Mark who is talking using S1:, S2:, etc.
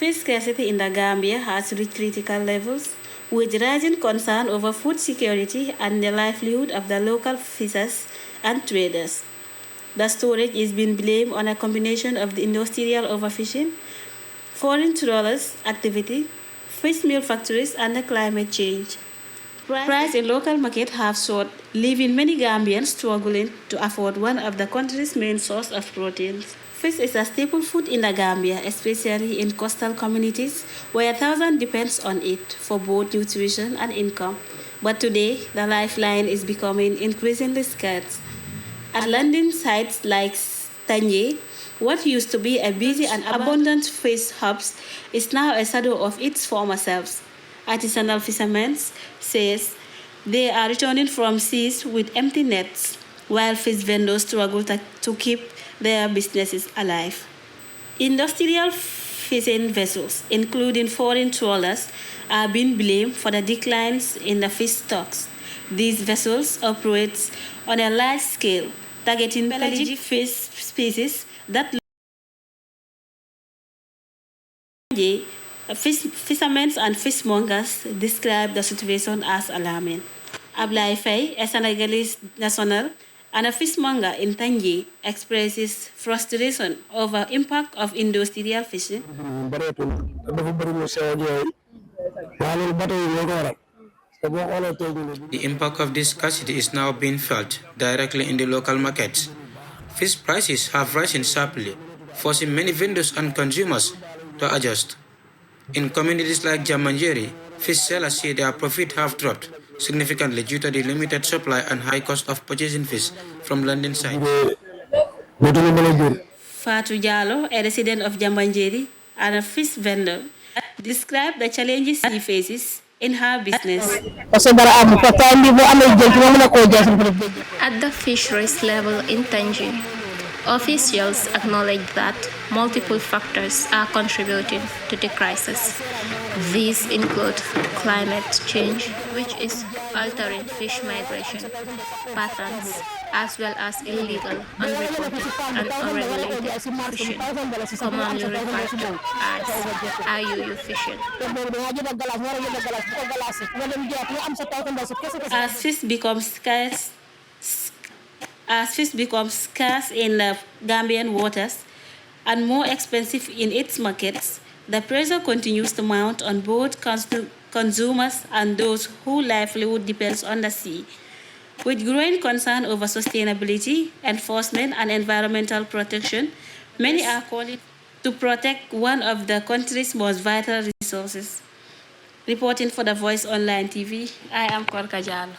S1: Food scarcity in the Gambia has reached critical levels, with rising concern over food security and the livelihood of the local fishers and traders. The storage is being blamed on a combination of the industrial overfishing, foreign trawlers activity, fishmeal factories, and the climate change. Prices in local market have soared, leaving many Gambians struggling to afford one of the country's main source of proteins. Fish is a staple food in the Gambia, especially in coastal communities where thousands depends on it for both nutrition and income. But today, the lifeline is becoming increasingly scarce. At landing sites like Tanji, what used to be a busy and abundant fish hubs is now a shadow of its former selves. Artisanal fishermen says they are returning from seas with empty nets, while fish vendors struggle to keep their businesses alive. Industrial fishing vessels, including foreign trawlers, are being blamed for the declines in the fish stocks. These vessels operate on a large scale, targeting pelagic fish species that fishermen and fishmongers describe the situation as alarming. Ablai Faye, a Senegalese national and a fishmonger in Tanji, expresses frustration over impact of industrial fishing.
S2: The impact of this scarcity is now being felt directly in the local markets. Fish prices have risen sharply, forcing many vendors and consumers to adjust. In communities like Jamanjeri, fish sellers say their profit have dropped significantly due to the limited supply and high cost of purchasing fish from landing sites.
S1: Fatu Jallo, a resident of Jambanjeri and a fish vendor, described the challenges she faces in her business.
S3: At the fisheries level in Tanji, officials acknowledge that multiple factors are contributing to the crisis. These include climate change, which is altering fish migration patterns, as well as illegal, unreported, and unregulated fishing, commonly referred to as IUU fishing.
S1: As fish becomes scarce, in the Gambian waters and more expensive in its markets, the pressure continues to mount on both consumers and those whose livelihood depends on the sea. With growing concern over sustainability, enforcement, and environmental protection, many are calling to protect one of the country's most vital resources. Reporting for the Voice Online TV, I am Korka Jalo.